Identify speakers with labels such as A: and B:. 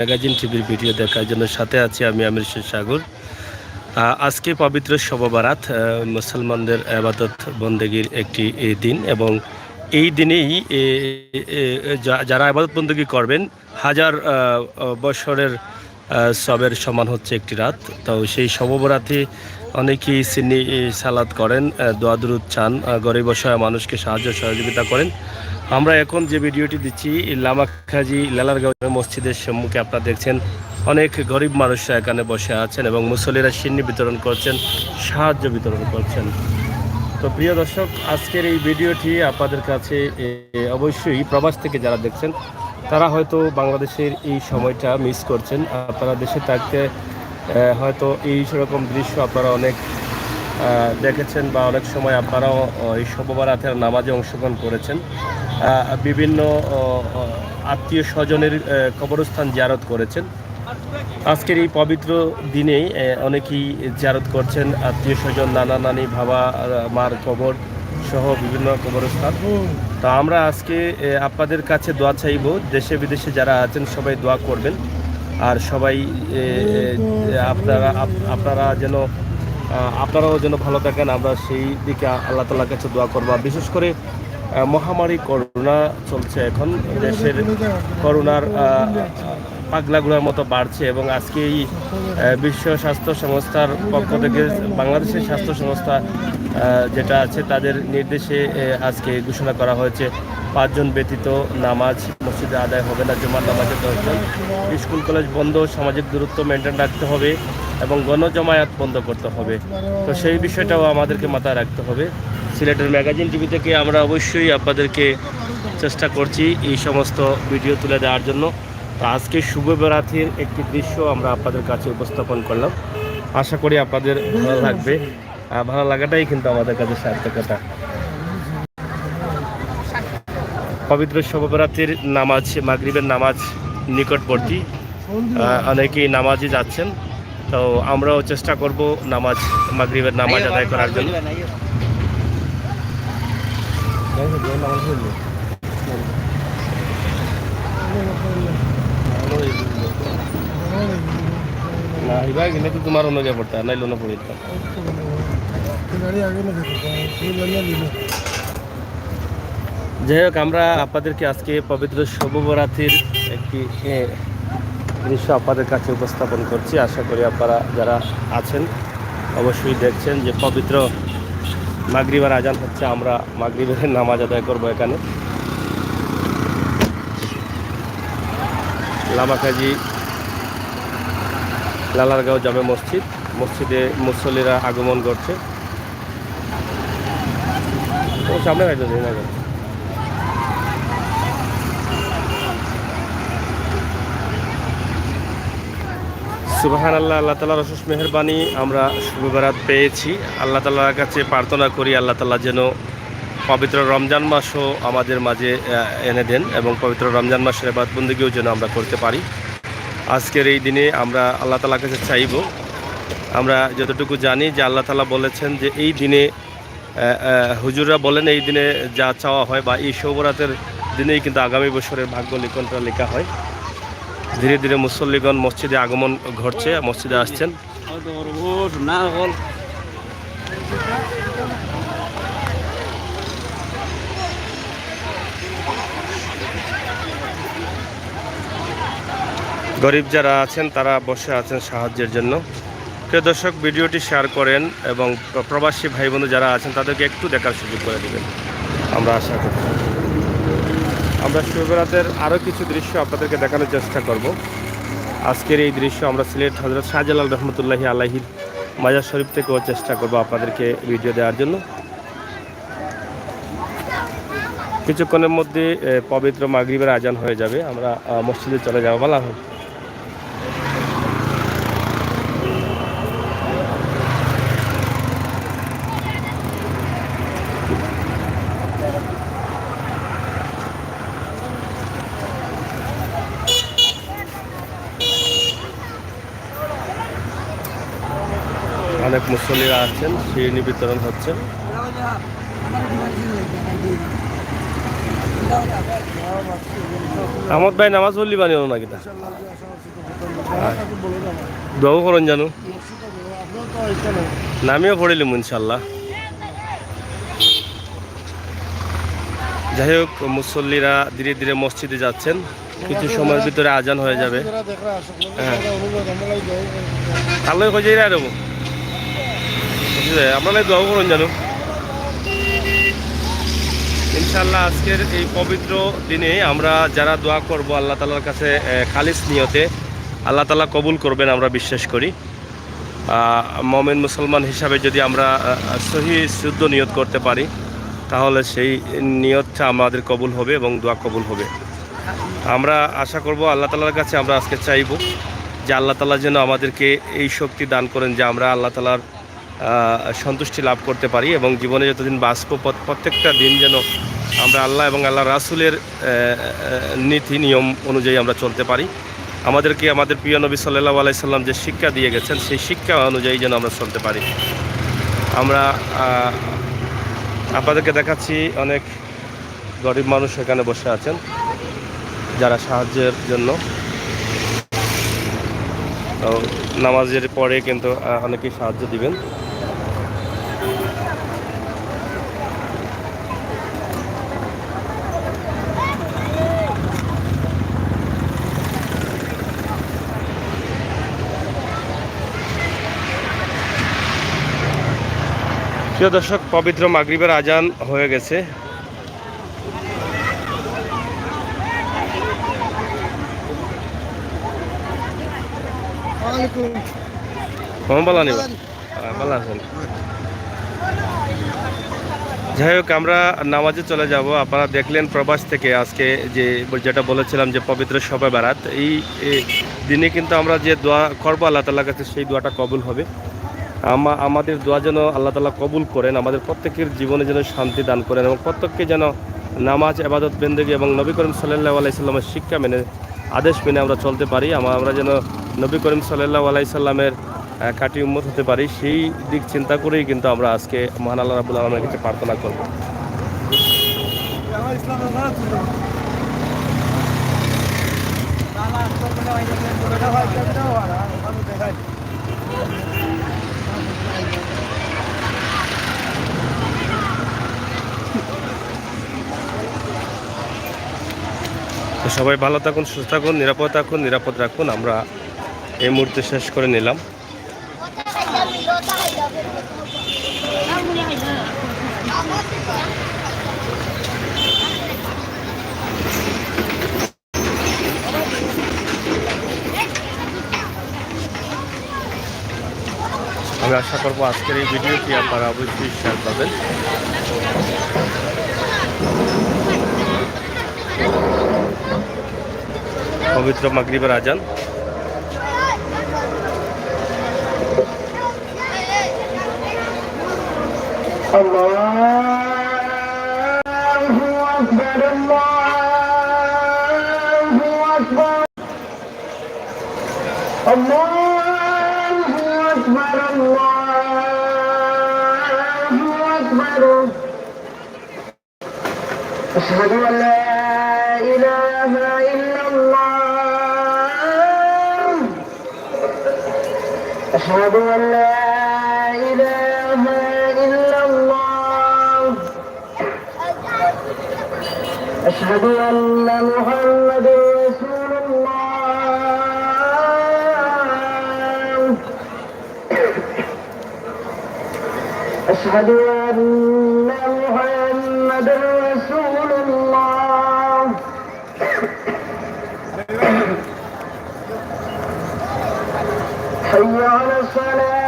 A: Magazine টিভির video দেখার জন্য সাথে আছি আমি আমির সাগর। আজকে পবিত্র শবে বরাত, মুসলমানদের আবাদত বন্দেগীর একটি দিন এবং এই দিনেই যারা আবাদত বন্দেগী করবেন হাজার বছরের সবের সমান হচ্ছে একটি রাত। তো সেই শবে বরাতে অনেকেই সিন্নি সালাদ করেন, দোয়া দুরুদ চান, গরিব অসহায় মানুষকে সাহায্য সহযোগিতা করেন। আমরা এখন যে ভিডিওটি দিচ্ছি লামাখাজি লালারগাঁও মসজিদের সম্মুখে আপনারা দেখছেন অনেক গরিব মানুষরা এখানে বসে আছেন এবং মুসল্লিরা সিন্নি বিতরণ করছেন, সাহায্য বিতরণ করছেন। তো প্রিয় দর্শক, আজকের এই ভিডিওটি আপনাদের কাছে অবশ্যই প্রবাস থেকে যারা দেখছেন তারা হয়তো বাংলাদেশের এই সময়টা মিস করছেন। আপনারা দেশে থাকতে হয়তো এই সেরকম দৃশ্য আপনারা অনেক দেখেছেন বা অনেক সময় আপনারাও এই শবে বরাতের নামাজে অংশগ্রহণ করেছেন, বিভিন্ন আত্মীয় স্বজনের কবরস্থান জিয়ারত করেছেন। আজকের এই পবিত্র দিনে অনেকেই জিয়ারত করছেন আত্মীয় স্বজন, নানা নানি, বাবা মার কবর সহ বিভিন্ন কবরস্থান। তো আমরা আজকে আপনাদের কাছে দোয়া চাইব, দেশে বিদেশে যারা আছেন সবাই দোয়া করবেন আর সবাই আপনারা যেন আপনারাও যেন ভালো থাকেন, আমরা সেই দিকে আল্লাহ তাআলার কাছে দোয়া করবো। বিশেষ করে মহামারী করোনা চলছে, এখন দেশের করোনার পাগলাগুলোর মতো বাড়ছে এবং আজকে এই বিশ্ব স্বাস্থ্য সংস্থার পক্ষ থেকে বাংলাদেশের স্বাস্থ্য সংস্থা যেটা আছে তাদের নির্দেশে আজকে ঘোষণা করা হয়েছে 5 জন ব্যতীত নামাজ মসজিদে আদায় হবে না, জুমার নামাজে 10 জন, স্কুল কলেজ বন্ধ, সামাজিক দূরত্ব মেনটেন রাখতে হবে এবং গণজমায়েত বন্ধ করতে হবে। তো সেই বিষয়টাও আমাদেরকে মাথায় রাখতে হবে। সিলেটের ম্যাগাজিন টিভি থেকে আমরা অবশ্যই আপনাদেরকে চেষ্টা করছি এই সমস্ত ভিডিও তুলে দেওয়ার জন্য। তো আজকে শুভ বরাতের একটি দৃশ্য আমরা আপনাদের কাছে উপস্থাপন করলাম, আশা করি আপনাদের ভালো লাগবে। ভালো লাগাটাই কিন্তু আমাদের কাছে সার্থকতা। পবিত্র শবে বরাতের নামাজ, মাগরিবের নামাজ নিকটবর্তী, অনেকেই নামাজে যাচ্ছেন। তো আমরাও চেষ্টা করব নামাজ, মাগরিবের নামাজ আদায় করার জন্য। না এবার গেলে তো তোমার অন্য গিয়ে পড়তে নাই লোনা পড়ে যেতাম। যাই হোক, আমরা আপনাদেরকে আজকে পবিত্র শবে বরাতের একটি দৃশ্য আপনাদের কাছে উপস্থাপন করছি। আশা করি আপনারা যারা আছেন অবশ্যই দেখছেন যে পবিত্র মাগরিবের আজান হচ্ছে, আমরা মাগরিবের নামাজ আদায় করবো এখানে লামাখাজি লালারগাঁও জামে মসজিদে মুসল্লিরা আগমন করছে। সামনে সুবহান আল্লাহ, আল্লাহ তাআলার অশেষ মেহেরবানি, আমরা শুভ বরাত পেয়েছি। আল্লাহ তাআলার কাছে প্রার্থনা করি আল্লাহ তাআলা যেন পবিত্র রমজান মাসও আমাদের মাঝে এনে দেন এবং পবিত্র রমজান মাসের ইবাদত বন্দেগীও যেন আমরা করতে পারি। আজকের এই দিনে আমরা আল্লাহ তাআলার কাছে চাইব, আমরা যতটুকু জানি যে আল্লাহ তাআলা বলেছেন যে এই দিনে হুজুররা বলেন এই দিনে যা চাওয়া হয় বা এই শবে বরাতের দিনেই কিন্তু আগামী বছরের ভাগ্য লিখনটা লেখা হয়। ধীরে ধীরে মুসল্লিগণ মসজিদে আগমন ঘটছে, মসজিদে আসছেন। গরিব যারা আছেন তারা বসে আছেন সাহায্যের জন্য। প্রিয় দর্শক, ভিডিওটি শেয়ার করেন এবং প্রবাসী ভাই বোন যারা আছেন তাদেরকে একটু দেখার সুযোগ করে দেবেন, আমরা আশা করি। আমরা শবে বরাতের আরও কিছু দৃশ্য আপনাদেরকে দেখানোর চেষ্টা করব। আজকের এই দৃশ্য আমরা সিলেট হযরত শাহজালাল রহমতুল্লাহি আলাইহির মাজার শরীফ থেকেও চেষ্টা করব আপনাদেরকে ভিডিও দেওয়ার জন্য। কিছুক্ষণের মধ্যে পবিত্র মাগরিবের আজান হয়ে যাবে, আমরা মসজিদে চলে যাব। ভালো হবে। অনেক মুসল্লিরা আছেন, শিরনি বিতরণ হচ্ছে। আহমদ ভাই নামাজ পড়লি বানিও না কিনা দোয়া করুন জানো নামিও পড়িলাম ইনশাল্লাহ। যাই হোক মুসল্লিরা ধীরে ধীরে মসজিদে যাচ্ছেন, কিছু সময়ের ভিতরে আজান হয়ে যাবে। হ্যাঁ আল্লাহ খোঁজে দেবো আপনারা দোয়া করুন জানো ইনশাল্লাহ। আজকের এই পবিত্র দিনে আমরা যারা দোয়া করব আল্লাহ তালার কাছে খালিস নিয়তে, আল্লাহ তালা কবুল করবেন আমরা বিশ্বাস করি। মুমিন মুসলমান হিসাবে যদি আমরা সহি শুদ্ধ নিয়ত করতে পারি তাহলে সেই নিয়তটা আমাদের কবুল হবে এবং দোয়া কবুল হবে। আমরা আশা করব আল্লাহ তালার কাছে, আমরা আজকে চাইব যে আল্লাহ তালা যেন আমাদেরকে এই শক্তি দান করেন যে আমরা আল্লাহ তালার সন্তুষ্টি লাভ করতে পারি এবং জীবনে যতদিন বাঁচব প্রত্যেকটা দিন যেন আমরা আল্লাহ এবং আল্লাহ রাসূলের নীতি নিয়ম অনুযায়ী আমরা চলতে পারি। আমাদেরকে আমাদের প্রিয় নবী সাল্লাল্লাহু আলাইহি সাল্লাম যে শিক্ষা দিয়ে গেছেন সেই শিক্ষা অনুযায়ী যেন আমরা চলতে পারি। আমরা আপনাদেরকে দেখাচ্ছি অনেক গরিব মানুষ এখানে বসে আছেন যারা সাহায্যের জন্য। নামাজের পরে কিন্তু অনেকেই সাহায্য দিবেন। প্রিয় দর্শক, পবিত্র মাগরিবের আজান হয়ে গেছে। ভালো আছেন? যাই হোক আমরা নামাজে চলে যাব। আপনারা দেখলেন প্রবাস থেকে আজকে যেটা বলেছিলাম যে পবিত্র শবে বারাত, এই দিনে কিন্তু আমরা যে দোয়া করবো আল্লাহ তাআলার কাছে সেই দোয়াটা কবুল হবে। আমাদের দোয়া যেন আল্লাহ তাআলা কবুল করেন, আমাদের প্রত্যেকের জীবনে যেন শান্তি দান করেন এবং প্রত্যেককে যেন নামাজ ইবাদত বন্দেগী এবং নবী করিম সাল্লাল্লাহু আলাইহি সাল্লামের শিক্ষা মেনে আদেশ মেনে আমরা চলতে পারি। আমরা যেন নবী করিম সাল্লাল্লাহু আলাইহি সাল্লামের খাঁটি উম্মত হতে পারি, সেই দিক চিন্তা করেই কিন্তু আমরা আজকে মহান আল্লাহ রাব্বুল আলামিনের কাছে প্রার্থনা করব। তো সবাই ভালো থাকুন, সুস্থ থাকুন, নিরাপদ রাখুন। আমরা এই মুহূর্তে শেষ করে নিলাম। আমি আশা করবো আজকের এই ভিডিওটি আপনারা অবশ্যই শেয়ার করবেন। পবিত্র মাগরিবের আজান। আল্লাহু আকবার, আল্লাহু আকবার, আল্লাহু আকবার, আল্লাহু আকবার। আশহাদু আল্লা ইলাহা ইল্লাল্লাহ, আশহাদু আল্লা ইলাহা ইল্লাল্লাহ, আশহাদু আন্না মুহাম্মাদুর রাসূলুল্লাহ, আশহাদু আন্না মুহাম্মাদুর রাসূলুল্লাহ। حي على الصلاة